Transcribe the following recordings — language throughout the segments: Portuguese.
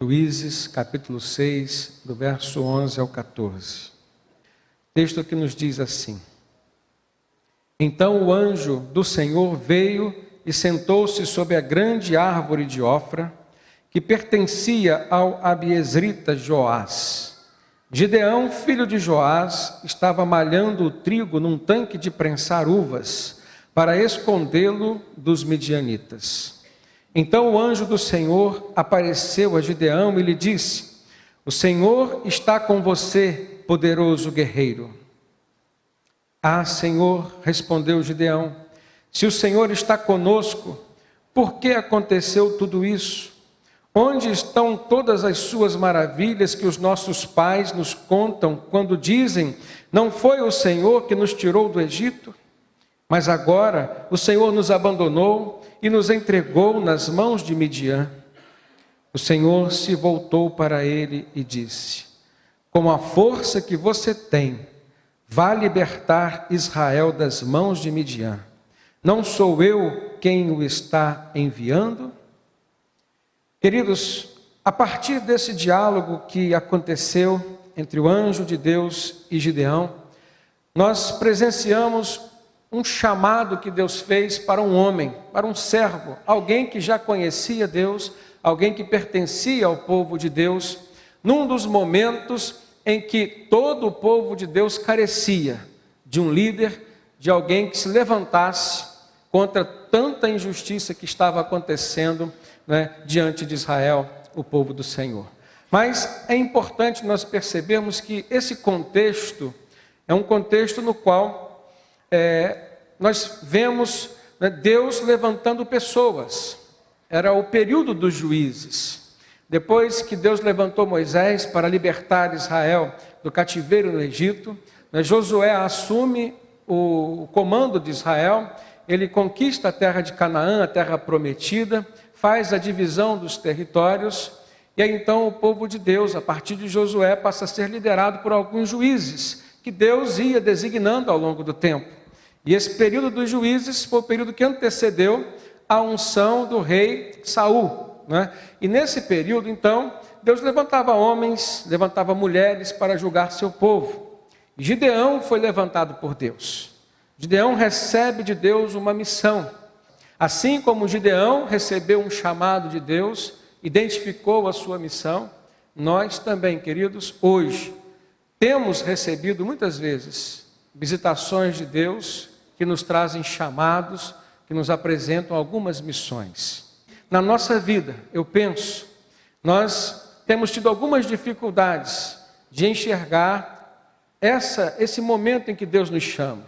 Juízes, capítulo 6, do verso 11 ao 14. Texto que nos diz assim: Então o anjo do Senhor veio e sentou-se sob a grande árvore de Ofra, que pertencia ao abiezrita Joás. Gideão, filho de Joás, estava malhando o trigo num tanque de prensar uvas, para escondê-lo dos midianitas. Então o anjo do Senhor apareceu a Gideão e lhe disse: O Senhor está com você, poderoso guerreiro. Ah, Senhor, respondeu Gideão, se o Senhor está conosco, por que aconteceu tudo isso? Onde estão todas as suas maravilhas que os nossos pais nos contam quando dizem: não foi o Senhor que nos tirou do Egito? Mas agora o Senhor nos abandonou e nos entregou nas mãos de Midian. O Senhor se voltou para ele e disse: com a força que você tem, vá libertar Israel das mãos de Midian. Não sou eu quem o está enviando? Queridos, a partir desse diálogo que aconteceu entre o anjo de Deus e Gideão, nós presenciamos um chamado que Deus fez para um homem, para um servo, alguém que já conhecia Deus, alguém que pertencia ao povo de Deus, num dos momentos em que todo o povo de Deus carecia de um líder, de alguém que se levantasse contra tanta injustiça que estava acontecendo, diante de Israel, o povo do Senhor. Mas é importante nós percebermos que esse contexto é um contexto no qual nós vemos Deus levantando pessoas. Era o período dos juízes. Depois que Deus levantou Moisés para libertar Israel do cativeiro no Egito, Josué assume o comando de Israel, ele conquista a terra de Canaã, a terra prometida, faz a divisão dos territórios, e aí então o povo de Deus, a partir de Josué, passa a ser liderado por alguns juízes, que Deus ia designando ao longo do tempo. E esse período dos juízes foi o período que antecedeu a unção do rei Saul. E nesse período, então, Deus levantava homens, levantava mulheres para julgar seu povo. E Gideão foi levantado por Deus. Gideão recebe de Deus uma missão. Assim como Gideão recebeu um chamado de Deus, identificou a sua missão, nós também, queridos, hoje, temos recebido muitas vezes visitações de Deus que nos trazem chamados, que nos apresentam algumas missões. Na nossa vida, eu penso, nós temos tido algumas dificuldades de enxergar esse momento em que Deus nos chama,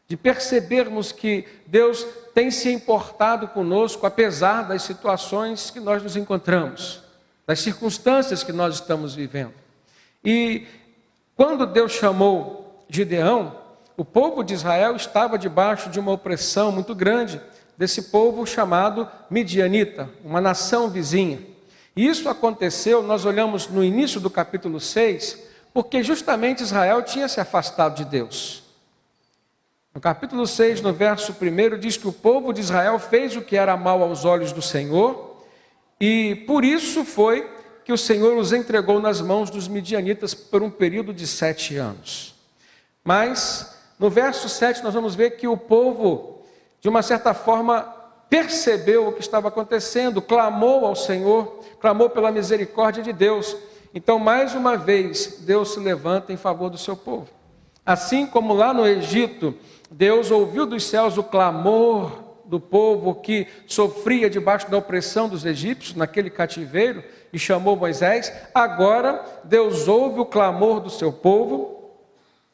de percebermos que Deus tem se importado conosco, apesar das situações que nós nos encontramos, das circunstâncias que nós estamos vivendo. E quando Deus chamou Gideão, o povo de Israel estava debaixo de uma opressão muito grande desse povo chamado midianita, uma nação vizinha. E isso aconteceu, nós olhamos no início do capítulo 6, porque justamente Israel tinha se afastado de Deus. No capítulo 6, no verso 1, diz que o povo de Israel fez o que era mal aos olhos do Senhor, e por isso foi que o Senhor os entregou nas mãos dos midianitas por um período de 7 anos. Mas no verso 7 nós vamos ver que o povo, de uma certa forma, percebeu o que estava acontecendo, clamou ao Senhor, clamou pela misericórdia de Deus. Então, mais uma vez, Deus se levanta em favor do seu povo. Assim como lá no Egito, Deus ouviu dos céus o clamor do povo que sofria debaixo da opressão dos egípcios, naquele cativeiro, e chamou Moisés. Agora, Deus ouve o clamor do seu povo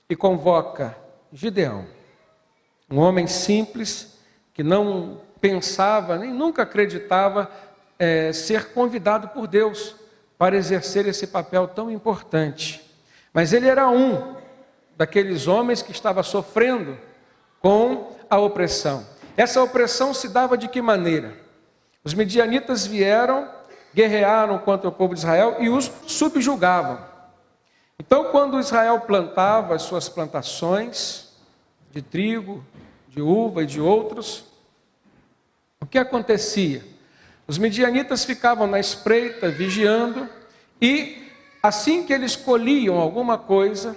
e convoca Gideão, um homem simples, que não pensava, nem nunca acreditava ser convidado por Deus para exercer esse papel tão importante. Mas ele era um daqueles homens que estava sofrendo com a opressão. Essa opressão se dava de que maneira? Os midianitas vieram, guerrearam contra o povo de Israel e os subjugavam. Então, quando Israel plantava as suas plantações de trigo, de uva e de outros, o que acontecia? Os midianitas ficavam na espreita, vigiando, E assim que eles colhiam alguma coisa,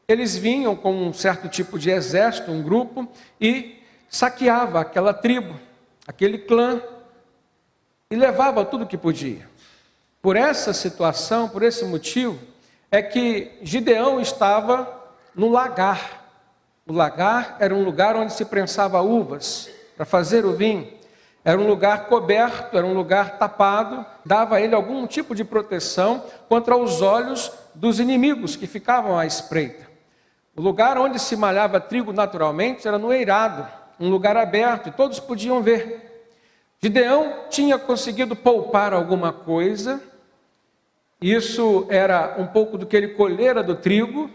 eles vinham com um certo tipo de exército, um grupo, e saqueava aquela tribo, aquele clã, e levava tudo que podia. Por essa situação, por esse motivo, é que Gideão estava no lagar. O lagar era um lugar onde se prensava uvas para fazer o vinho. Era um lugar coberto, era um lugar tapado, dava a ele algum tipo de proteção contra os olhos dos inimigos que ficavam à espreita. O lugar onde se malhava trigo naturalmente era no eirado, um lugar aberto, e todos podiam ver. Gideão tinha conseguido poupar alguma coisa, isso era um pouco do que ele colhera do trigo,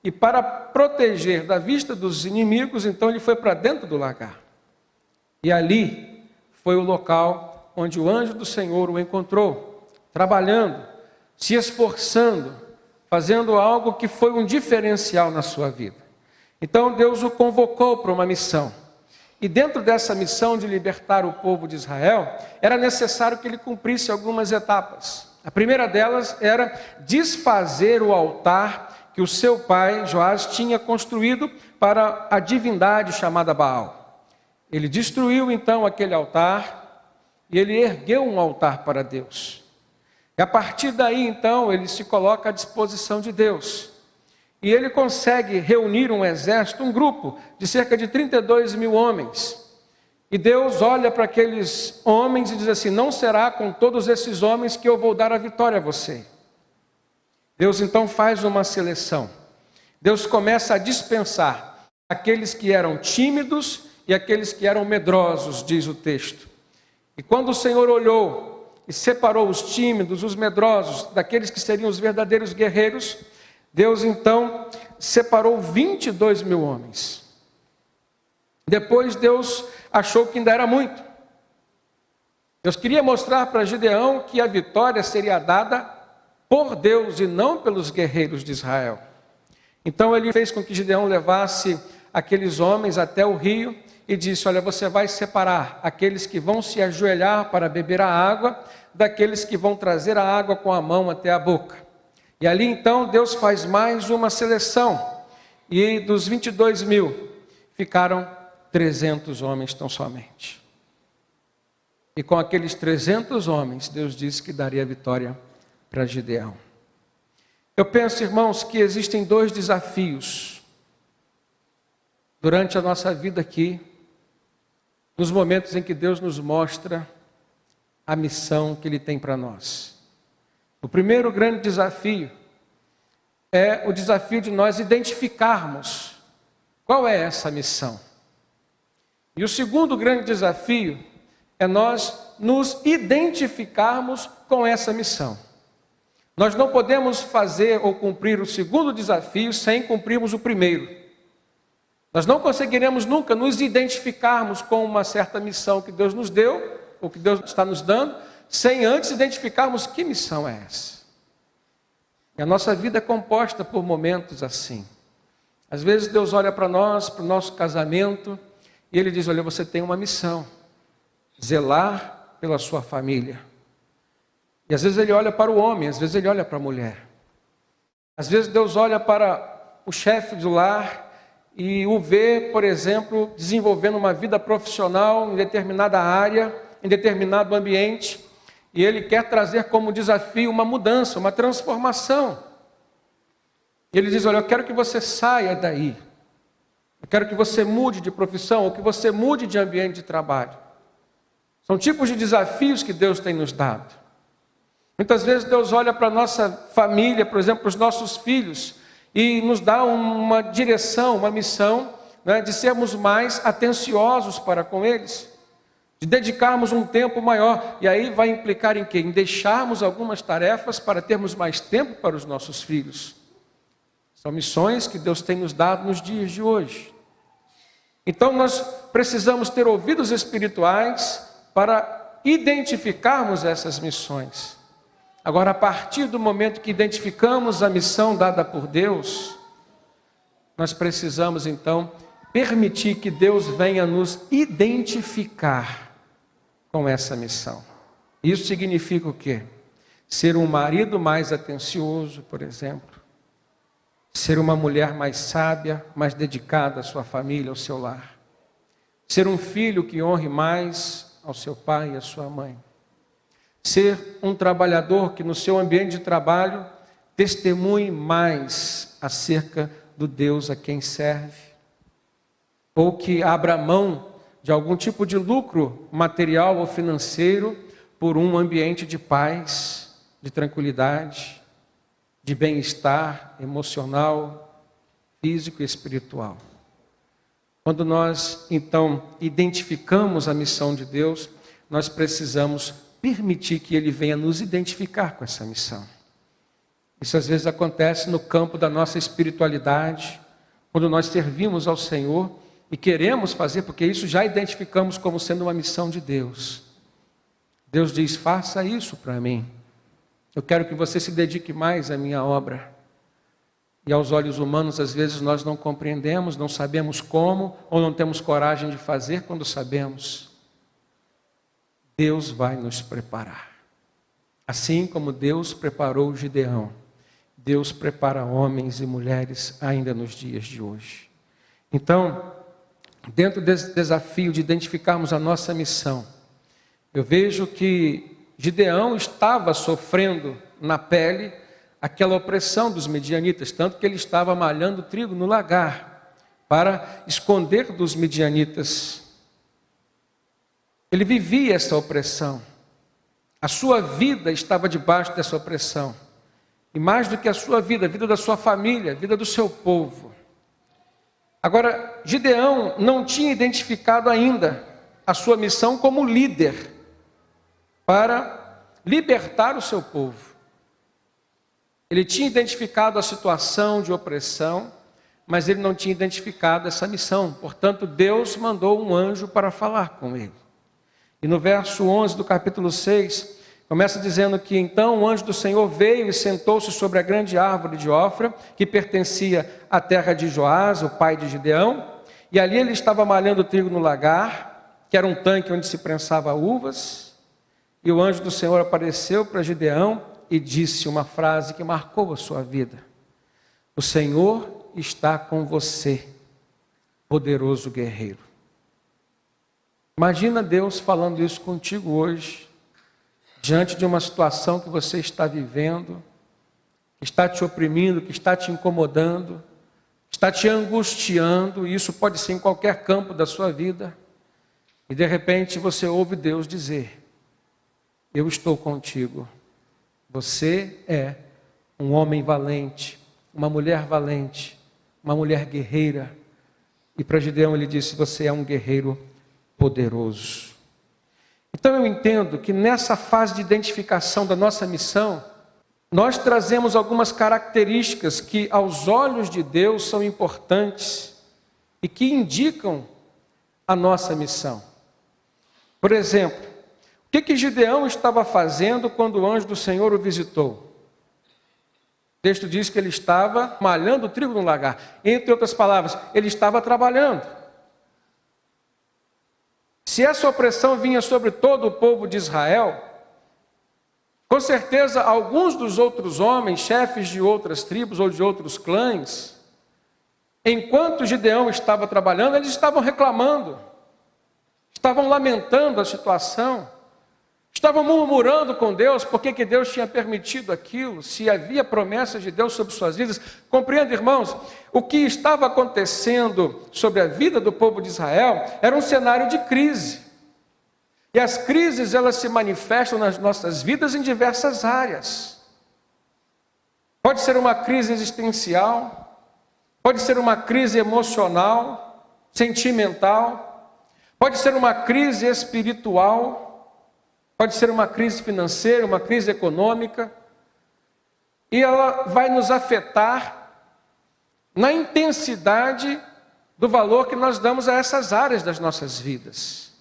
e para proteger da vista dos inimigos, então ele foi para dentro do lagar. E ali foi o local onde o anjo do Senhor o encontrou, trabalhando, se esforçando, fazendo algo que foi um diferencial na sua vida. Então Deus o convocou para uma missão. E dentro dessa missão de libertar o povo de Israel, era necessário que ele cumprisse algumas etapas. A primeira delas era desfazer o altar que o seu pai, Joás, tinha construído para a divindade chamada Baal. Ele destruiu então aquele altar e ele ergueu um altar para Deus. E a partir daí então ele se coloca à disposição de Deus. E ele consegue reunir um exército, um grupo de cerca de 32 mil homens. E Deus olha para aqueles homens e diz assim: não será com todos esses homens que eu vou dar a vitória a você. Deus então faz uma seleção. Deus começa a dispensar aqueles que eram tímidos e aqueles que eram medrosos, diz o texto. E quando o Senhor olhou e separou os tímidos, os medrosos, daqueles que seriam os verdadeiros guerreiros, Deus então separou 22 mil homens. Depois Deus achou que ainda era muito. Deus queria mostrar para Gideão que a vitória seria dada por Deus e não pelos guerreiros de Israel. Então ele fez com que Gideão levasse aqueles homens até o rio e disse: olha, você vai separar aqueles que vão se ajoelhar para beber a água, daqueles que vão trazer a água com a mão até a boca. E ali então Deus faz mais uma seleção, e dos 22 mil ficaram 300 homens tão somente. E com aqueles 300 homens, Deus disse que daria a vitória para Gideão. Eu penso, irmãos, que existem dois desafios durante a nossa vida aqui, nos momentos em que Deus nos mostra a missão que Ele tem para nós. O primeiro grande desafio é o desafio de nós identificarmos qual é essa missão. E o segundo grande desafio é nós nos identificarmos com essa missão. Nós não podemos fazer ou cumprir o segundo desafio sem cumprirmos o primeiro. Nós não conseguiremos nunca nos identificarmos com uma certa missão que Deus nos deu, ou que Deus está nos dando, sem antes identificarmos que missão é essa. E a nossa vida é composta por momentos assim. Às vezes Deus olha para nós, para o nosso casamento, e Ele diz: olha, você tem uma missão, zelar pela sua família. E às vezes Ele olha para o homem, às vezes Ele olha para a mulher. Às vezes Deus olha para o chefe do lar e o vê, por exemplo, desenvolvendo uma vida profissional em determinada área, em determinado ambiente, e Ele quer trazer como desafio uma mudança, uma transformação. E Ele diz: olha, eu quero que você saia daí. Eu quero que você mude de profissão, ou que você mude de ambiente de trabalho. São tipos de desafios que Deus tem nos dado. Muitas vezes Deus olha para a nossa família, por exemplo, para os nossos filhos, e nos dá uma direção, uma missão, né, de sermos mais atenciosos para com eles, de dedicarmos um tempo maior. E aí vai implicar em quê? Em deixarmos algumas tarefas para termos mais tempo para os nossos filhos. São missões que Deus tem nos dado nos dias de hoje. Então nós precisamos ter ouvidos espirituais para identificarmos essas missões. Agora, a partir do momento que identificamos a missão dada por Deus, nós precisamos então permitir que Deus venha nos identificar com essa missão. Isso significa o quê? ser um marido mais atencioso, por exemplo, ser uma mulher mais sábia, mais dedicada à sua família, ao seu lar, ser um filho que honre mais ao seu pai e à sua mãe, ser um trabalhador que no seu ambiente de trabalho testemunhe mais acerca do Deus a quem serve, ou que abra mão de algum tipo de lucro material ou financeiro por um ambiente de paz, de tranquilidade, de bem-estar emocional, físico e espiritual. Quando nós, então, identificamos a missão de Deus, nós precisamos permitir que Ele venha nos identificar com essa missão. Isso às vezes acontece no campo da nossa espiritualidade, quando nós servimos ao Senhor e queremos fazer, porque isso já identificamos como sendo uma missão de Deus. Deus diz, faça isso para mim. Eu quero que você se dedique mais à minha obra. E aos olhos humanos, às vezes, nós não compreendemos, não sabemos como, ou não temos coragem de fazer quando sabemos. Deus vai nos preparar. Assim como Deus preparou Gideão, Deus prepara homens e mulheres ainda nos dias de hoje. Então, dentro desse desafio de identificarmos a nossa missão, eu vejo que Gideão estava sofrendo na pele aquela opressão dos midianitas, tanto que ele estava malhando trigo no lagar para esconder dos midianitas. Ele vivia essa opressão. A sua vida estava debaixo dessa opressão. E mais do que a sua vida, a vida da sua família, a vida do seu povo. Agora, Gideão não tinha identificado ainda a sua missão como líder para libertar o seu povo. Ele tinha identificado a situação de opressão, mas ele não tinha identificado essa missão. Portanto, Deus mandou um anjo para falar com ele. E no verso 11 do capítulo 6, começa dizendo que então o anjo do Senhor veio e sentou-se sobre a grande árvore de Ofra, que pertencia à terra de Joás, o pai de Gideão, e ali ele estava malhando trigo no lagar, que era um tanque onde se prensava uvas, e o anjo do Senhor apareceu para Gideão e disse uma frase que marcou a sua vida: o Senhor está com você, poderoso guerreiro. Imagina Deus falando isso contigo hoje, diante de uma situação que você está vivendo, que está te oprimindo, que está te incomodando, que está te angustiando, e isso pode ser em qualquer campo da sua vida, e de repente você ouve Deus dizer: eu estou contigo. Você é um homem valente, uma mulher valente, uma mulher guerreira. E para Gideão ele disse: você é um guerreiro poderoso. Então eu entendo que nessa fase de identificação da nossa missão, nós trazemos algumas características que aos olhos de Deus são importantes e que indicam a nossa missão. Por exemplo, o que Gideão estava fazendo quando o anjo do Senhor o visitou? O texto diz que ele estava malhando trigo no lagar. Entre outras palavras, ele estava trabalhando. Se essa opressão vinha sobre todo o povo de Israel, com certeza alguns dos outros homens, chefes de outras tribos ou de outros clãs, enquanto Gideão estava trabalhando, eles estavam reclamando, estavam lamentando a situação, estavam murmurando com Deus porque que Deus tinha permitido aquilo, se havia promessas de Deus sobre suas vidas. Compreenda, irmãos, o que estava acontecendo sobre a vida do povo de Israel era um cenário de crise. E as crises, elas se manifestam nas nossas vidas em diversas áreas. Pode ser uma crise existencial, pode ser uma crise emocional, sentimental, pode ser uma crise espiritual, pode ser uma crise financeira, uma crise econômica, e ela vai nos afetar na intensidade do valor que nós damos a essas áreas das nossas vidas.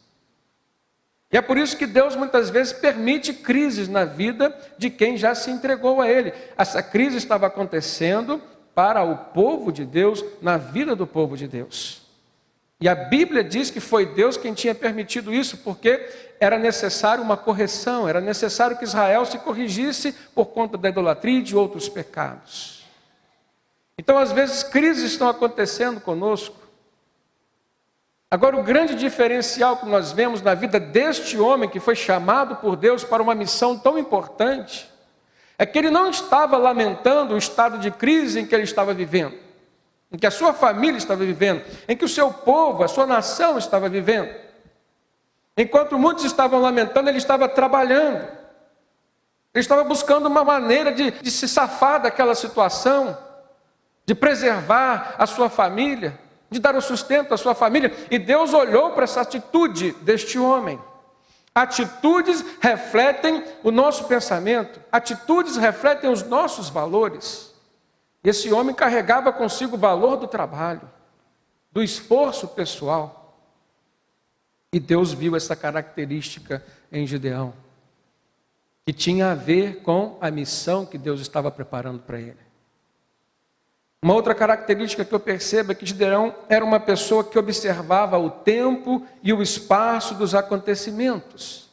E é por isso que Deus muitas vezes permite crises na vida de quem já se entregou a Ele. Essa crise estava acontecendo para o povo de Deus, na vida do povo de Deus. E a Bíblia diz que foi Deus quem tinha permitido isso, porque era necessário uma correção, era necessário que Israel se corrigisse por conta da idolatria e de outros pecados. Então, às vezes, crises estão acontecendo conosco. Agora, o grande diferencial que nós vemos na vida deste homem que foi chamado por Deus para uma missão tão importante, é que ele não estava lamentando o estado de crise em que ele estava vivendo, em que a sua família estava vivendo, em que o seu povo, a sua nação estava vivendo. Enquanto muitos estavam lamentando, ele estava trabalhando. Ele estava buscando uma maneira de se safar daquela situação, de preservar a sua família, de dar o sustento à sua família. E Deus olhou para essa atitude deste homem. Atitudes refletem o nosso pensamento, atitudes refletem os nossos valores. Esse homem carregava consigo o valor do trabalho, do esforço pessoal. E Deus viu essa característica em Gideão, que tinha a ver com a missão que Deus estava preparando para ele. Uma outra característica que eu percebo é que Gideão era uma pessoa que observava o tempo e o espaço dos acontecimentos.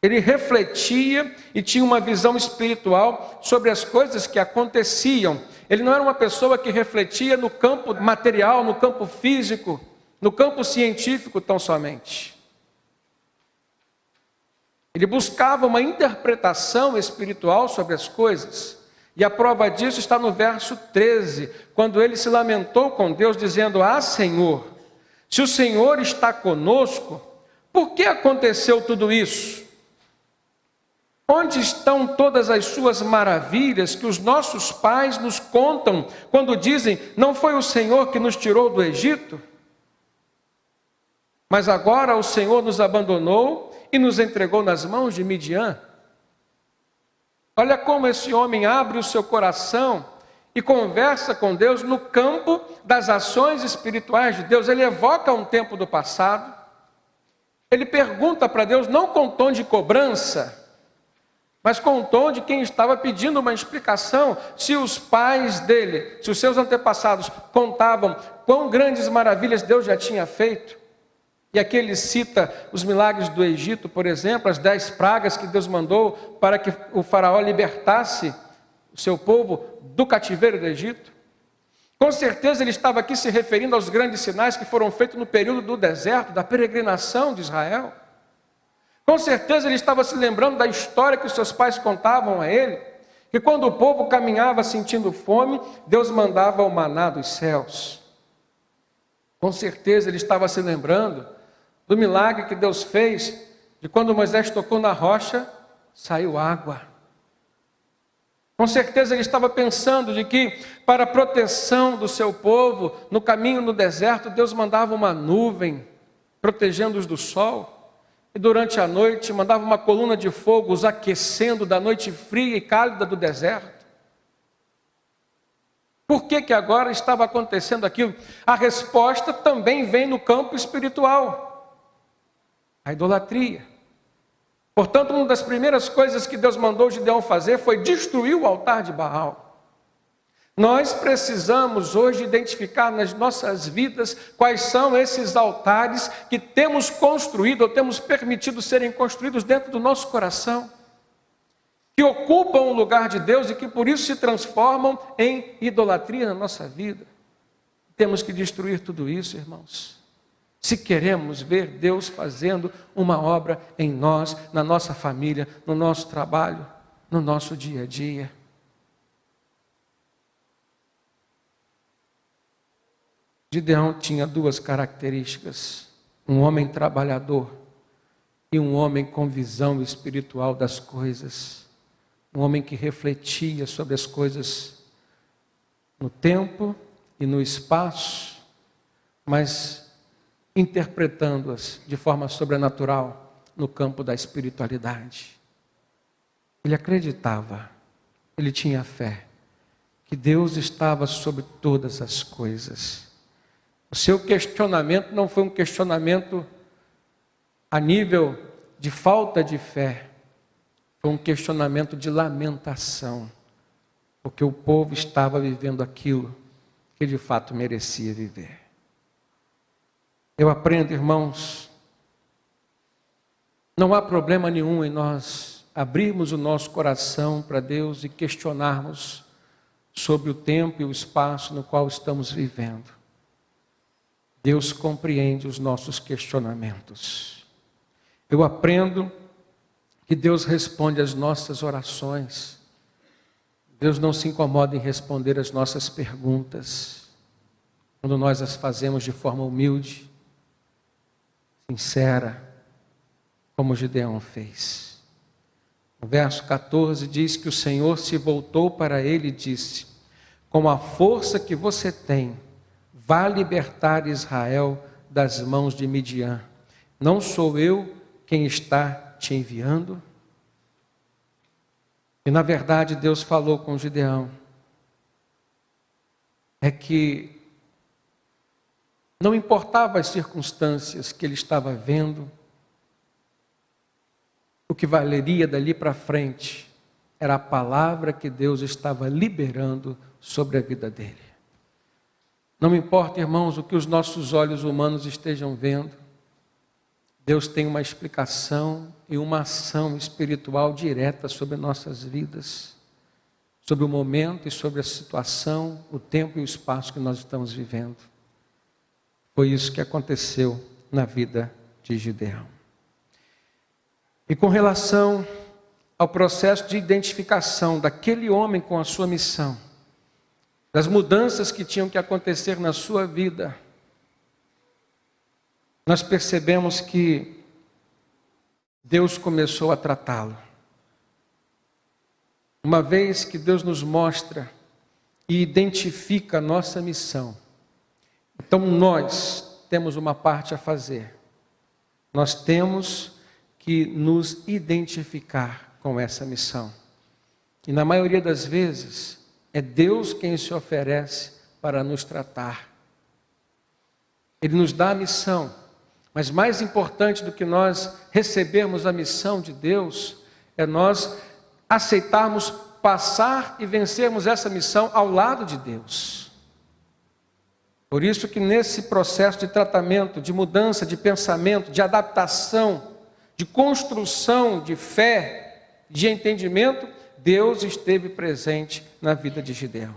Ele refletia e tinha uma visão espiritual sobre as coisas que aconteciam. Ele não era uma pessoa que refletia no campo material, no campo físico, no campo científico tão somente. Ele buscava uma interpretação espiritual sobre as coisas. E a prova disso está no verso 13, quando ele se lamentou com Deus, dizendo: Ah, Senhor, se o Senhor está conosco, por que aconteceu tudo isso? Onde estão todas as suas maravilhas que os nossos pais nos contam, quando dizem: não foi o Senhor que nos tirou do Egito? Mas agora o Senhor nos abandonou e nos entregou nas mãos de Midian. Olha como esse homem abre o seu coração e conversa com Deus no campo das ações espirituais de Deus. Ele evoca um tempo do passado. Ele pergunta para Deus, não com tom de cobrança, mas com o tom de quem estava pedindo uma explicação. Se os pais dele, se os seus antepassados contavam quão grandes maravilhas Deus já tinha feito, e aqui ele cita os milagres do Egito, por exemplo, as 10 pragas que Deus mandou para que o faraó libertasse o seu povo do cativeiro do Egito. Com certeza ele estava aqui se referindo aos grandes sinais que foram feitos no período do deserto, da peregrinação de Israel. Com certeza ele estava se lembrando da história que os seus pais contavam a ele, que quando o povo caminhava sentindo fome, Deus mandava o maná dos céus. Com certeza ele estava se lembrando do milagre que Deus fez, de quando Moisés tocou na rocha, saiu água. Com certeza ele estava pensando de que, para a proteção do seu povo, no caminho no deserto, Deus mandava uma nuvem, protegendo-os do sol, e durante a noite mandava uma coluna de fogo, os aquecendo da noite fria e cálida do deserto. Por que agora estava acontecendo aquilo? A resposta também vem no campo espiritual. A idolatria. Portanto, uma das primeiras coisas que Deus mandou Gideão fazer foi destruir o altar de Baal. Nós precisamos hoje identificar nas nossas vidas quais são esses altares que temos construído ou temos permitido serem construídos dentro do nosso coração, que ocupam o lugar de Deus e que por isso se transformam em idolatria na nossa vida. Temos que destruir tudo isso, irmãos, se queremos ver Deus fazendo uma obra em nós, na nossa família, no nosso trabalho, no nosso dia a dia. Gideão tinha 2 características: um homem trabalhador e um homem com visão espiritual das coisas. Um homem que refletia sobre as coisas no tempo e no espaço, mas interpretando-as de forma sobrenatural no campo da espiritualidade. Ele acreditava, ele tinha fé, que Deus estava sobre todas as coisas. O seu questionamento não foi um questionamento a nível de falta de fé, foi um questionamento de lamentação, porque o povo estava vivendo aquilo que de fato merecia viver. Eu aprendo, irmãos, não há problema nenhum em nós abrirmos o nosso coração para Deus e questionarmos sobre o tempo e o espaço no qual estamos vivendo. Deus compreende os nossos questionamentos. Eu aprendo que Deus responde às nossas orações. Deus não se incomoda em responder às nossas perguntas, quando nós as fazemos de forma humilde, sincera, como Gideão fez. O verso 14 diz que o Senhor se voltou para ele e disse: com a força que você tem, vá libertar Israel das mãos de Midian. Não sou eu quem está te enviando? E na verdade Deus falou com Gideão, é que não importava as circunstâncias que ele estava vendo, o que valeria dali para frente era a palavra que Deus estava liberando sobre a vida dele. Não importa, irmãos, o que os nossos olhos humanos estejam vendo, Deus tem uma explicação e uma ação espiritual direta sobre nossas vidas, sobre o momento e sobre a situação, o tempo e o espaço que nós estamos vivendo. Foi isso que aconteceu na vida de Gideão. E com relação ao processo de identificação daquele homem com a sua missão, das mudanças que tinham que acontecer na sua vida, nós percebemos que Deus começou a tratá-lo. Uma vez que Deus nos mostra e identifica a nossa missão, então nós temos uma parte a fazer. Nós temos que nos identificar com essa missão. E na maioria das vezes, é Deus quem se oferece para nos tratar. Ele nos dá a missão, mas mais importante do que nós recebermos a missão de Deus, é nós aceitarmos passar e vencermos essa missão ao lado de Deus. Por isso que nesse processo de tratamento, de mudança de pensamento, de adaptação, de construção de fé, de entendimento, Deus esteve presente na vida de Gideão.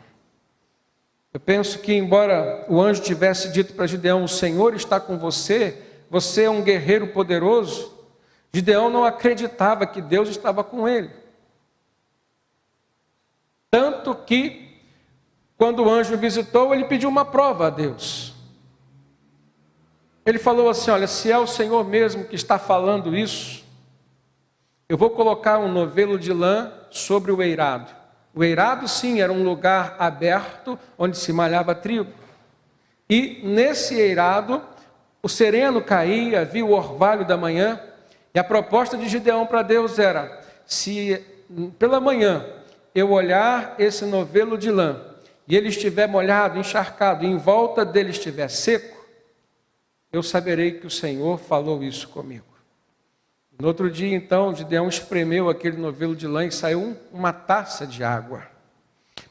Eu penso que embora o anjo tivesse dito para Gideão: o Senhor está com você, você é um guerreiro poderoso, Gideão não acreditava que Deus estava com ele. Tanto que, quando o anjo visitou, ele pediu uma prova a Deus. Ele falou assim: olha, se é o Senhor mesmo que está falando isso, eu vou colocar um novelo de lã sobre o eirado. O eirado, sim, era um lugar aberto onde se malhava trigo. E nesse eirado, o sereno caía, havia o orvalho da manhã, e a proposta de Gideão para Deus era: se pela manhã eu olhar esse novelo de lã, e ele estiver molhado, encharcado, e em volta dele estiver seco, eu saberei que o Senhor falou isso comigo. No outro dia, então, Gideão espremeu aquele novelo de lã e saiu uma taça de água.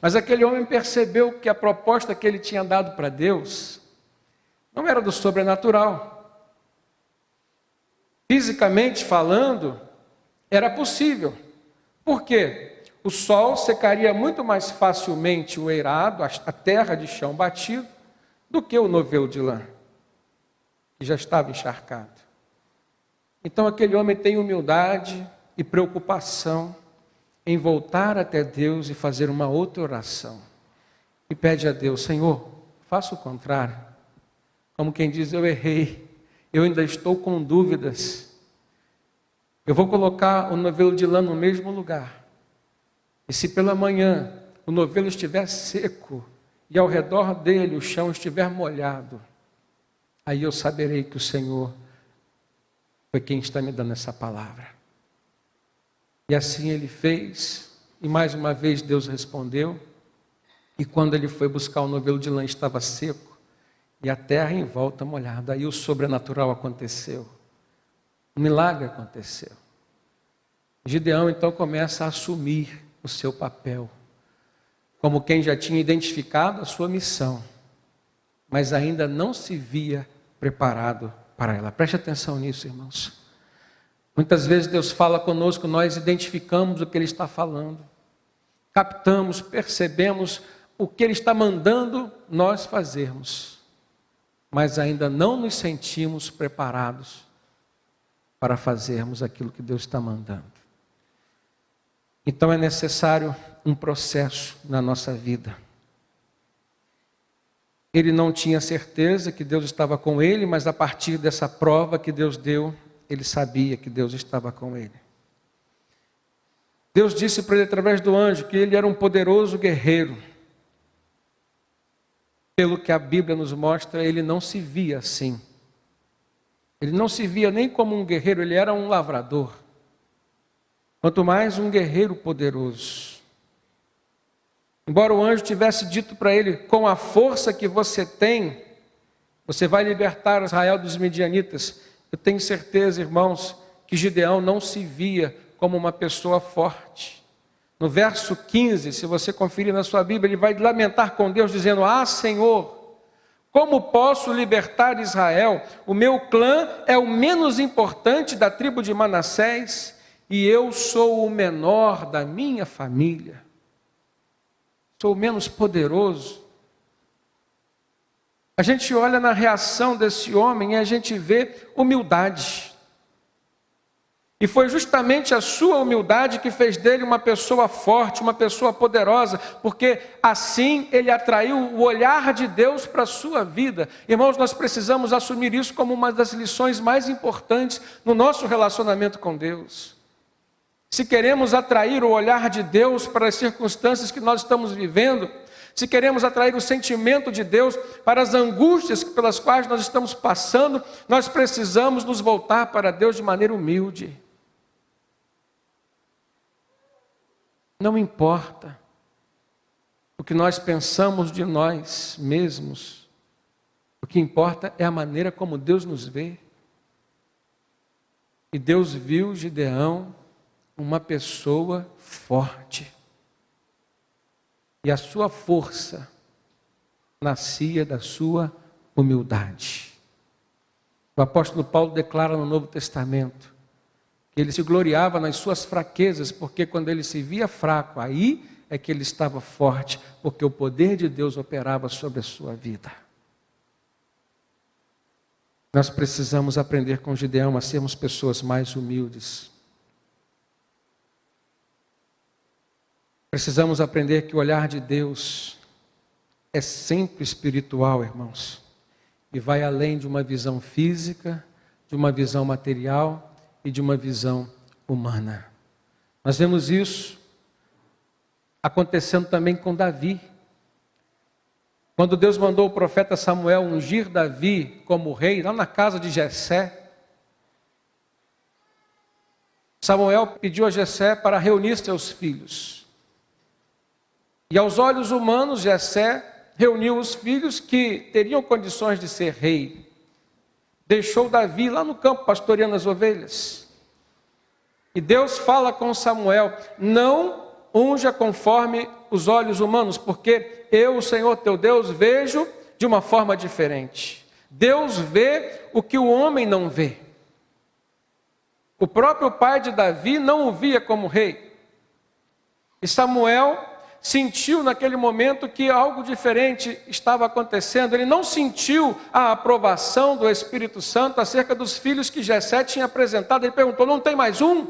Mas aquele homem percebeu que a proposta que ele tinha dado para Deus não era do sobrenatural. Fisicamente falando, era possível. Por quê? O sol secaria muito mais facilmente o eirado, a terra de chão batido, do que o novelo de lã, que já estava encharcado. Então aquele homem tem humildade e preocupação em voltar até Deus e fazer uma outra oração. E pede a Deus: Senhor, faça o contrário. Como quem diz: eu errei, eu ainda estou com dúvidas. Eu vou colocar o novelo de lã no mesmo lugar. E se pela manhã o novelo estiver seco e ao redor dele o chão estiver molhado, aí eu saberei que o Senhor foi quem está me dando essa palavra. E assim ele fez, e mais uma vez Deus respondeu, e quando ele foi buscar o novelo de lã estava seco, e a terra em volta molhada. Aí o sobrenatural aconteceu, o milagre aconteceu. Gideão então começa a assumir o seu papel, como quem já tinha identificado a sua missão, mas ainda não se via preparado para ela. Preste atenção nisso, irmãos. Muitas vezes Deus fala conosco, nós identificamos o que Ele está falando, captamos, percebemos o que Ele está mandando nós fazermos, mas ainda não nos sentimos preparados para fazermos aquilo que Deus está mandando. Então é necessário um processo na nossa vida. Ele não tinha certeza que Deus estava com ele, mas a partir dessa prova que Deus deu, ele sabia que Deus estava com ele. Deus disse para ele através do anjo que ele era um poderoso guerreiro. Pelo que a Bíblia nos mostra, ele não se via assim. Ele não se via nem como um guerreiro, ele era um lavrador. Quanto mais um guerreiro poderoso. Embora o anjo tivesse dito para ele, com a força que você tem, você vai libertar Israel dos midianitas. Eu tenho certeza, irmãos, que Gideão não se via como uma pessoa forte. No verso 15, se você conferir na sua Bíblia, ele vai lamentar com Deus, dizendo: Ah, Senhor, como posso libertar Israel? O meu clã é o menos importante da tribo de Manassés, e eu sou o menor da minha família. Sou o menos poderoso. A gente olha na reação desse homem e a gente vê humildade. E foi justamente a sua humildade que fez dele uma pessoa forte, uma pessoa poderosa, porque assim ele atraiu o olhar de Deus para a sua vida. Irmãos, nós precisamos assumir isso como uma das lições mais importantes no nosso relacionamento com Deus. Se queremos atrair o olhar de Deus para as circunstâncias que nós estamos vivendo, se queremos atrair o sentimento de Deus para as angústias pelas quais nós estamos passando, nós precisamos nos voltar para Deus de maneira humilde. Não importa o que nós pensamos de nós mesmos, o que importa é a maneira como Deus nos vê. E Deus viu Gideão uma pessoa forte. E a sua força nascia da sua humildade. O apóstolo Paulo declara no Novo Testamento que ele se gloriava nas suas fraquezas, porque quando ele se via fraco, aí é que ele estava forte, porque o poder de Deus operava sobre a sua vida. Nós precisamos aprender com Gideão a sermos pessoas mais humildes. Precisamos aprender que o olhar de Deus é sempre espiritual, irmãos, e vai além de uma visão física, de uma visão material e de uma visão humana. Nós vemos isso acontecendo também com Davi. Quando Deus mandou o profeta Samuel ungir Davi como rei, lá na casa de Jessé, Samuel pediu a Jessé para reunir seus filhos. E aos olhos humanos, Jessé reuniu os filhos que teriam condições de ser rei. Deixou Davi lá no campo pastoreando as ovelhas. E Deus fala com Samuel: não unja conforme os olhos humanos, porque eu, o Senhor teu Deus, vejo de uma forma diferente. Deus vê o que o homem não vê. O próprio pai de Davi não o via como rei. E Samuel sentiu naquele momento que algo diferente estava acontecendo. Ele não sentiu a aprovação do Espírito Santo acerca dos filhos que Jessé tinha apresentado. Ele perguntou: não tem mais um?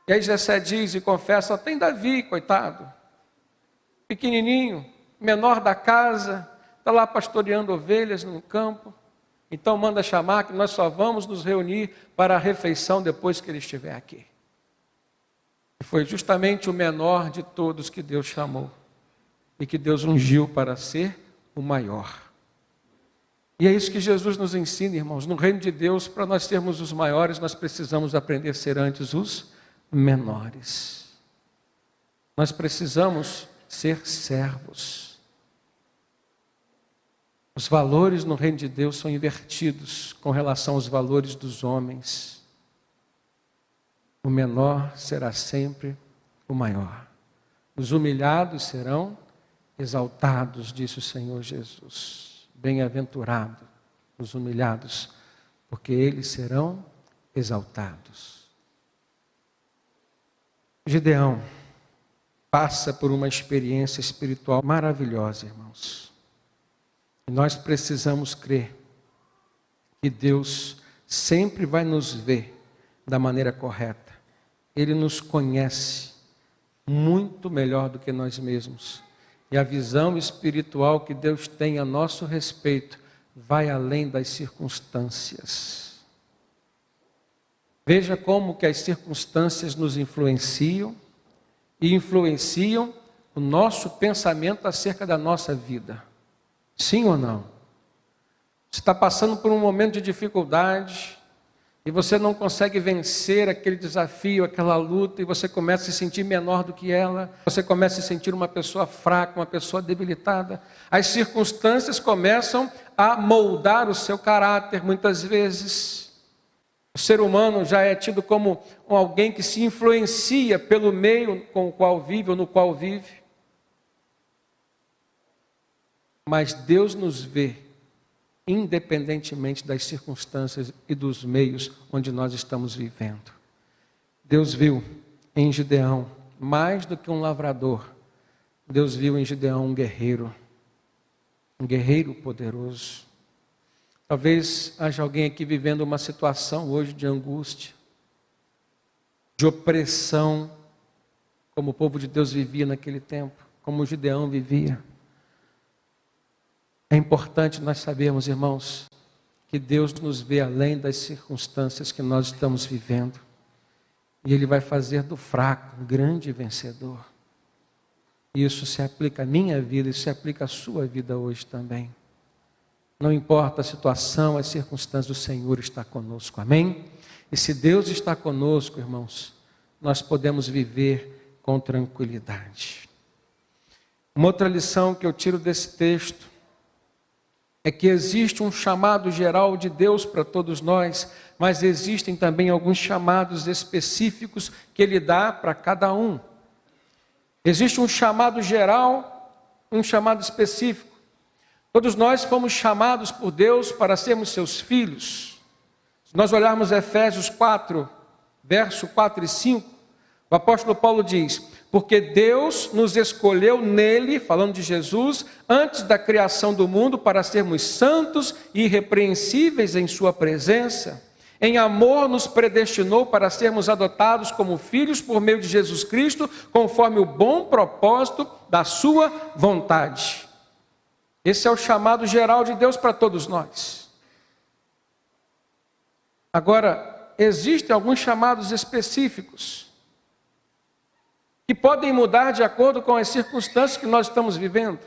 E aí Jessé diz e confessa: só tem Davi, coitado, pequenininho, menor da casa, está lá pastoreando ovelhas no campo. Então manda chamar, que nós só vamos nos reunir para a refeição depois que ele estiver aqui. E foi justamente o menor de todos que Deus chamou e que Deus ungiu para ser o maior. E é isso que Jesus nos ensina, irmãos. No reino de Deus, para nós sermos os maiores, nós precisamos aprender a ser antes os menores. Nós precisamos ser servos. Os valores no reino de Deus são invertidos com relação aos valores dos homens. O menor será sempre o maior. Os humilhados serão exaltados, disse o Senhor Jesus. Bem-aventurado os humilhados, porque eles serão exaltados. Gideão passa por uma experiência espiritual maravilhosa, irmãos. E nós precisamos crer que Deus sempre vai nos ver da maneira correta. Ele nos conhece muito melhor do que nós mesmos. E a visão espiritual que Deus tem a nosso respeito vai além das circunstâncias. Veja como que as circunstâncias nos influenciam e influenciam o nosso pensamento acerca da nossa vida. Sim ou não? Você está passando por um momento de dificuldade e você não consegue vencer aquele desafio, aquela luta, e você começa a se sentir menor do que ela, você começa a se sentir uma pessoa fraca, uma pessoa debilitada. As circunstâncias começam a moldar o seu caráter, muitas vezes. O ser humano já é tido como alguém que se influencia pelo meio com o qual vive ou no qual vive. Mas Deus nos vê independentemente das circunstâncias e dos meios onde nós estamos vivendo. Deus viu em Gideão, mais do que um lavrador, Deus viu em Gideão um guerreiro poderoso. Talvez haja alguém aqui vivendo uma situação hoje de angústia, de opressão, como o povo de Deus vivia naquele tempo, como Gideão vivia. É importante nós sabermos, irmãos, que Deus nos vê além das circunstâncias que nós estamos vivendo. E Ele vai fazer do fraco um grande vencedor. E isso se aplica à minha vida e se aplica à sua vida hoje também. Não importa a situação, as circunstâncias, o Senhor está conosco, amém? E se Deus está conosco, irmãos, nós podemos viver com tranquilidade. Uma outra lição que eu tiro desse texto é que existe um chamado geral de Deus para todos nós, mas existem também alguns chamados específicos que Ele dá para cada um. Existe um chamado geral, um chamado específico. Todos nós fomos chamados por Deus para sermos seus filhos. Se nós olharmos Efésios 4, verso 4 e 5, o apóstolo Paulo diz: porque Deus nos escolheu nele, falando de Jesus, antes da criação do mundo, para sermos santos e irrepreensíveis em sua presença. Em amor nos predestinou para sermos adotados como filhos por meio de Jesus Cristo, conforme o bom propósito da sua vontade. Esse é o chamado geral de Deus para todos nós. Agora, existem alguns chamados específicos que podem mudar de acordo com as circunstâncias que nós estamos vivendo.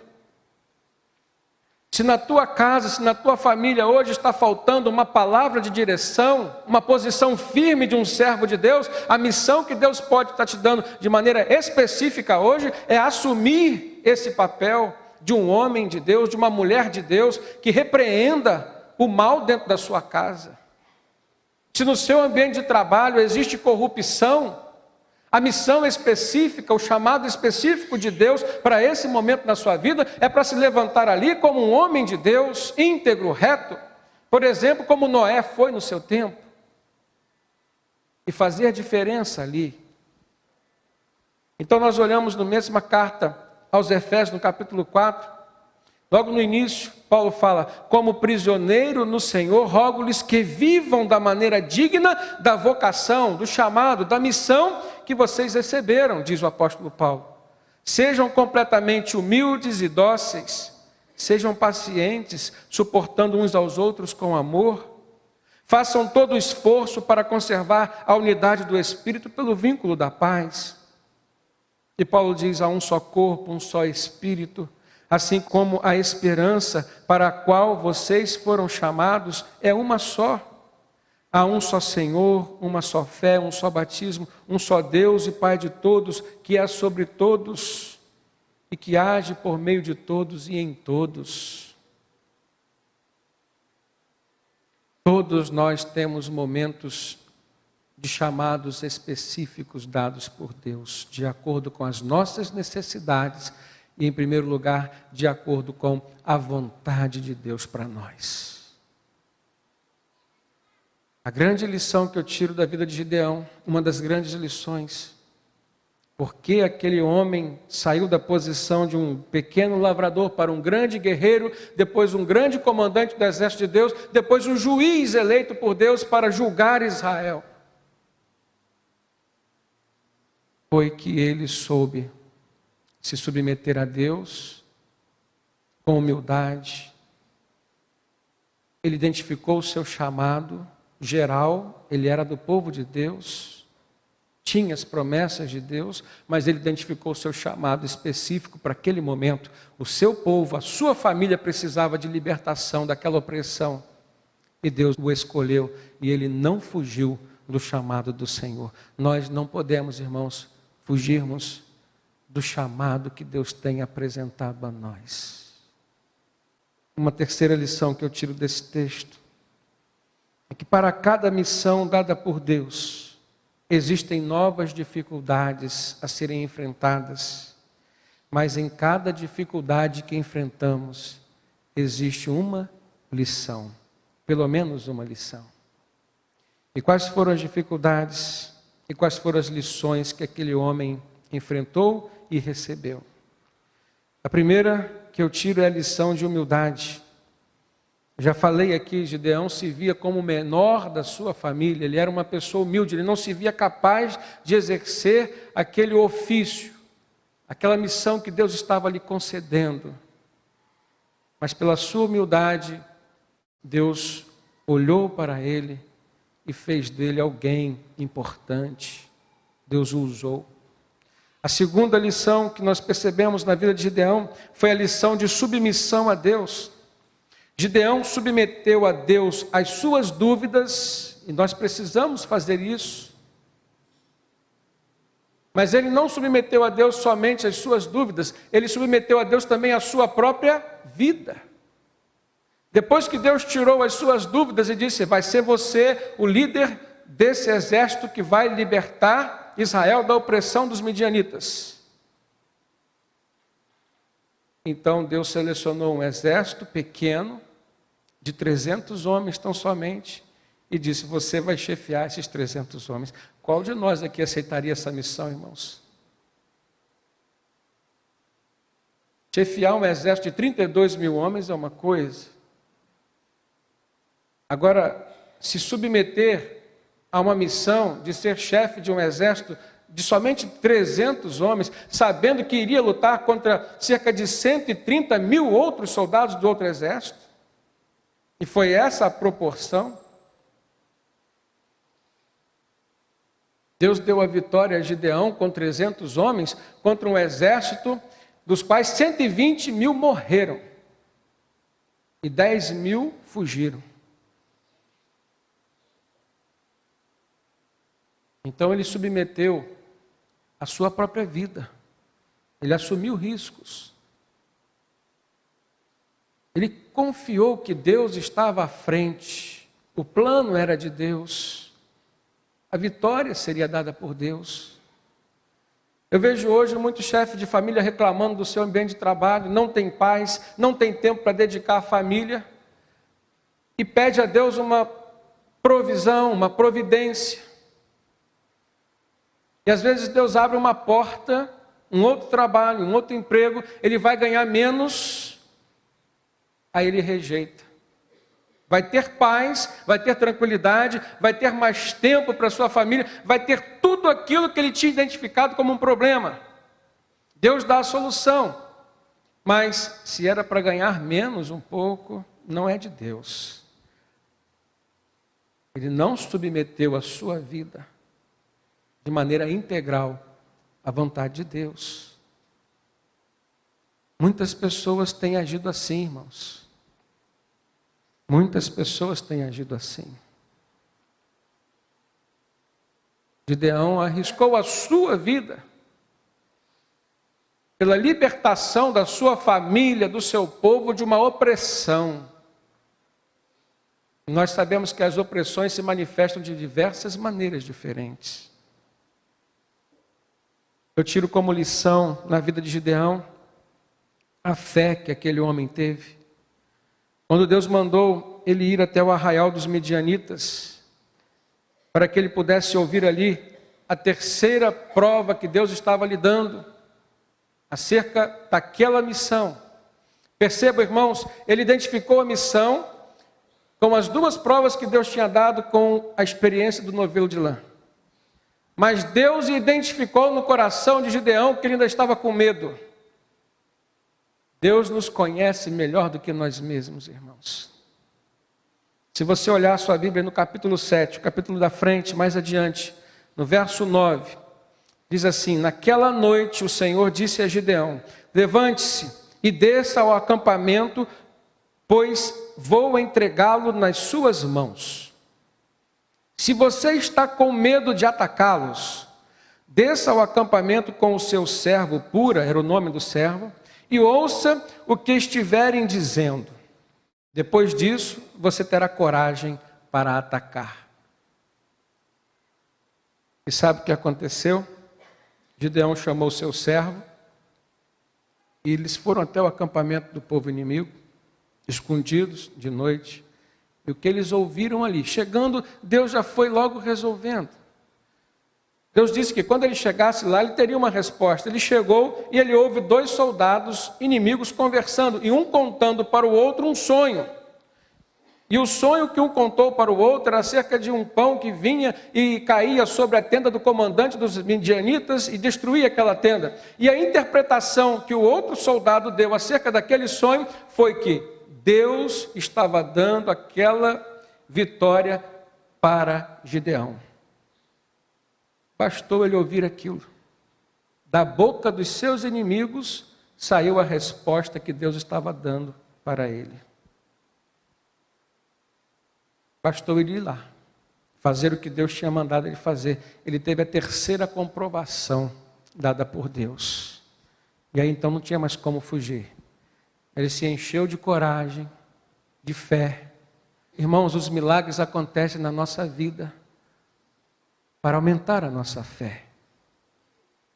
Se na tua casa, se na tua família hoje está faltando uma palavra de direção, uma posição firme de um servo de Deus, a missão que Deus pode estar te dando de maneira específica hoje é assumir esse papel de um homem de Deus, de uma mulher de Deus, que repreenda o mal dentro da sua casa. Se no seu ambiente de trabalho existe corrupção, a missão específica, o chamado específico de Deus para esse momento na sua vida é para se levantar ali como um homem de Deus, íntegro, reto, por exemplo, como Noé foi no seu tempo, e fazer a diferença ali. Então nós olhamos na mesma carta aos Efésios, no capítulo 4, logo no início, Paulo fala: como prisioneiro no Senhor, rogo-lhes que vivam da maneira digna da vocação, do chamado, da missão que vocês receberam, diz o apóstolo Paulo. Sejam completamente humildes e dóceis, sejam pacientes, suportando uns aos outros com amor. Façam todo o esforço para conservar a unidade do Espírito pelo vínculo da paz. E Paulo diz: há um só corpo, um só Espírito, assim como a esperança para a qual vocês foram chamados é uma só. Há um só Senhor, uma só fé, um só batismo, um só Deus e Pai de todos, que é sobre todos e que age por meio de todos e em todos. Todos nós temos momentos de chamados específicos dados por Deus, de acordo com as nossas necessidades e, em primeiro lugar, de acordo com a vontade de Deus para nós. A grande lição que eu tiro da vida de Gideão, uma das grandes lições, porque aquele homem saiu da posição de um pequeno lavrador para um grande guerreiro, depois um grande comandante do exército de Deus, depois um juiz eleito por Deus para julgar Israel. Foi que ele soube se submeter a Deus com humildade. Ele identificou o seu chamado geral, ele era do povo de Deus, tinha as promessas de Deus, mas ele identificou o seu chamado específico para aquele momento. O seu povo, a sua família precisava de libertação daquela opressão. E Deus o escolheu e ele não fugiu do chamado do Senhor. Nós não podemos, irmãos, fugirmos do chamado que Deus tem apresentado a nós. Uma terceira lição que eu tiro desse texto é que para cada missão dada por Deus, existem novas dificuldades a serem enfrentadas, mas em cada dificuldade que enfrentamos, existe uma lição, pelo menos uma lição. E quais foram as dificuldades e quais foram as lições que aquele homem enfrentou e recebeu? A primeira que eu tiro é a lição de humildade. Já falei aqui, Gideão se via como o menor da sua família, ele era uma pessoa humilde, ele não se via capaz de exercer aquele ofício, aquela missão que Deus estava lhe concedendo. Mas pela sua humildade, Deus olhou para ele e fez dele alguém importante. Deus o usou. A segunda lição que nós percebemos na vida de Gideão foi a lição de submissão a Deus. Gideão submeteu a Deus as suas dúvidas, e nós precisamos fazer isso. Mas ele não submeteu a Deus somente as suas dúvidas, ele submeteu a Deus também a sua própria vida. Depois que Deus tirou as suas dúvidas e disse: vai ser você o líder desse exército que vai libertar Israel da opressão dos midianitas. Então Deus selecionou um exército pequeno, de 300 homens tão somente, e disse: você vai chefiar esses 300 homens. Qual de nós aqui aceitaria essa missão, irmãos? Chefiar um exército de 32 mil homens é uma coisa. Agora, se submeter a uma missão de ser chefe de um exército de somente 300 homens, sabendo que iria lutar contra cerca de 130 mil outros soldados do outro exército, e foi essa a proporção. Deus deu a vitória a Gideão com 300 homens contra um exército dos quais 120 mil morreram e 10 mil fugiram. Então ele submeteu a sua própria vida, ele assumiu riscos. Ele confiou que Deus estava à frente, o plano era de Deus, a vitória seria dada por Deus. Eu vejo hoje muitos chefes de família reclamando do seu ambiente de trabalho, não tem paz, não tem tempo para dedicar à família, e pede a Deus uma provisão, uma providência. E às vezes Deus abre uma porta, um outro trabalho, um outro emprego, ele vai ganhar menos, aí ele rejeita. Vai ter paz, vai ter tranquilidade, vai ter mais tempo para sua família, vai ter tudo aquilo que ele tinha identificado como um problema. Deus dá a solução, mas se era para ganhar menos um pouco, não é de Deus. Ele não submeteu a sua vida de maneira integral à vontade de Deus. Muitas pessoas têm agido assim, irmãos. Muitas pessoas têm agido assim. Gideão arriscou a sua vida pela libertação da sua família, do seu povo, de uma opressão. Nós sabemos que as opressões se manifestam de diversas maneiras diferentes. Eu tiro como lição na vida de Gideão a fé que aquele homem teve. Quando Deus mandou ele ir até o arraial dos midianitas, para que ele pudesse ouvir ali a terceira prova que Deus estava lhe dando acerca daquela missão. Perceba, irmãos, ele identificou a missão com as duas provas que Deus tinha dado com a experiência do novelo de lã. Mas Deus identificou no coração de Gideão que ele ainda estava com medo. Deus nos conhece melhor do que nós mesmos, irmãos. Se você olhar a sua Bíblia no capítulo 7, o capítulo da frente, mais adiante, no verso 9, diz assim: naquela noite o Senhor disse a Gideão: levante-se e desça ao acampamento, pois vou entregá-lo nas suas mãos. Se você está com medo de atacá-los, desça ao acampamento com o seu servo Pura, era o nome do servo, e ouça o que estiverem dizendo. Depois disso, você terá coragem para atacar. E sabe o que aconteceu? Gideão chamou o seu servo, e eles foram até o acampamento do povo inimigo, escondidos de noite. E o que eles ouviram ali, chegando, Deus já foi logo resolvendo. Deus disse que quando ele chegasse lá, ele teria uma resposta. Ele chegou e ele ouve 2 soldados inimigos conversando, e um contando para o outro um sonho. E o sonho que um contou para o outro era acerca de um pão que vinha e caía sobre a tenda do comandante dos midianitas e destruía aquela tenda. E a interpretação que o outro soldado deu acerca daquele sonho foi que Deus estava dando aquela vitória para Gideão. Bastou ele ouvir aquilo. Da boca dos seus inimigos saiu a resposta que Deus estava dando para ele. Bastou ele ir lá, fazer o que Deus tinha mandado ele fazer. Ele teve a terceira comprovação dada por Deus. E aí então não tinha mais como fugir. Ele se encheu de coragem, de fé. Irmãos, os milagres acontecem na nossa vida para aumentar a nossa fé,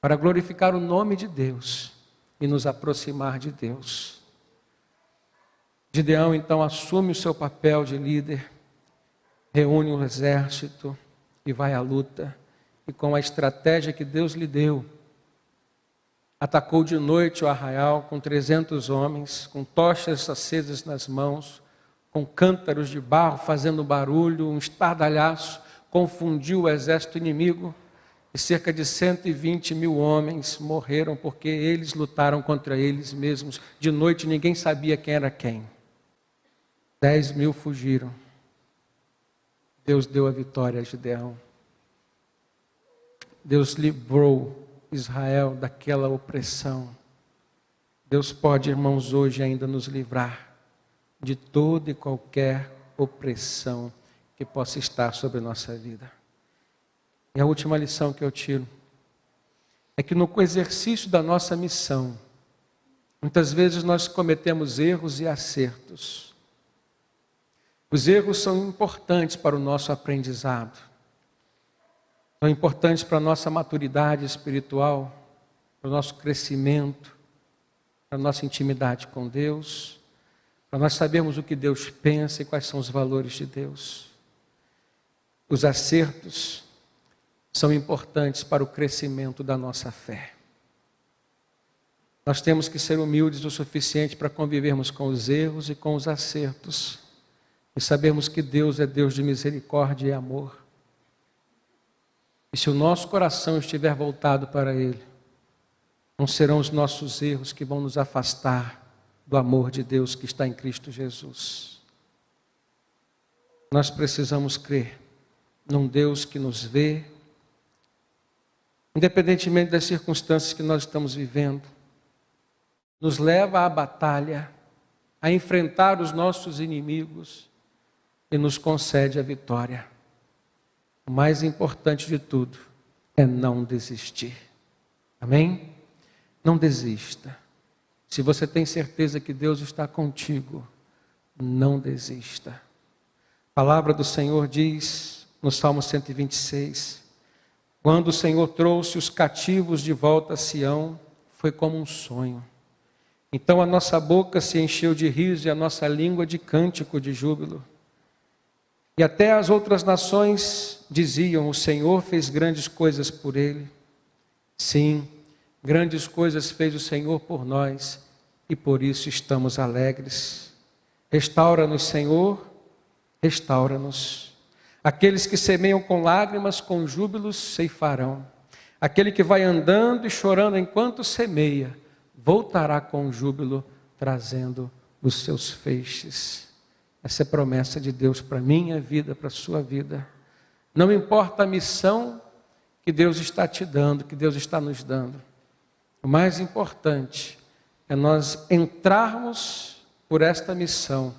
para glorificar o nome de Deus e nos aproximar de Deus. Gideão então assume o seu papel de líder, reúne um exército e vai à luta. E com a estratégia que Deus lhe deu, atacou de noite o arraial com 300 homens, com tochas acesas nas mãos, com cântaros de barro fazendo barulho, um estardalhaço, confundiu o exército inimigo, e cerca de 120 mil homens morreram porque eles lutaram contra eles mesmos. De noite ninguém sabia quem era quem. 10 mil fugiram. Deus deu a vitória a Gideão. Deus livrou Israel daquela opressão. Deus pode, irmãos, hoje ainda nos livrar de toda e qualquer opressão que possa estar sobre a nossa vida. E a última lição que eu tiro é que no exercício da nossa missão, muitas vezes nós cometemos erros e acertos. Os erros são importantes para o nosso aprendizado, são importantes para a nossa maturidade espiritual, para o nosso crescimento, para a nossa intimidade com Deus, para nós sabermos o que Deus pensa e quais são os valores de Deus. Os acertos são importantes para o crescimento da nossa fé. Nós temos que ser humildes o suficiente para convivermos com os erros e com os acertos e sabermos que Deus é Deus de misericórdia e amor. E se o nosso coração estiver voltado para Ele, não serão os nossos erros que vão nos afastar do amor de Deus que está em Cristo Jesus. Nós precisamos crer num Deus que nos vê, independentemente das circunstâncias que nós estamos vivendo, nos leva à batalha, a enfrentar os nossos inimigos e nos concede a vitória. O mais importante de tudo é não desistir. Amém? Não desista. Se você tem certeza que Deus está contigo, não desista. A palavra do Senhor diz no Salmo 126, quando o Senhor trouxe os cativos de volta a Sião, foi como um sonho. Então a nossa boca se encheu de riso e a nossa língua de cântico de júbilo. E até as outras nações diziam: o Senhor fez grandes coisas por ele. Sim, grandes coisas fez o Senhor por nós, e por isso estamos alegres. Restaura-nos, Senhor, restaura-nos. Aqueles que semeiam com lágrimas, com júbilos ceifarão. Aquele que vai andando e chorando enquanto semeia, voltará com júbilo, trazendo os seus feixes. Essa é a promessa de Deus para a minha vida, para a sua vida. Não importa a missão que Deus está te dando, que Deus está nos dando. O mais importante é nós entrarmos por esta missão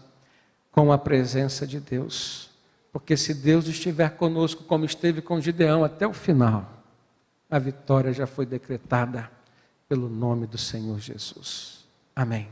com a presença de Deus. Porque se Deus estiver conosco, como esteve com Gideão até o final, a vitória já foi decretada pelo nome do Senhor Jesus. Amém.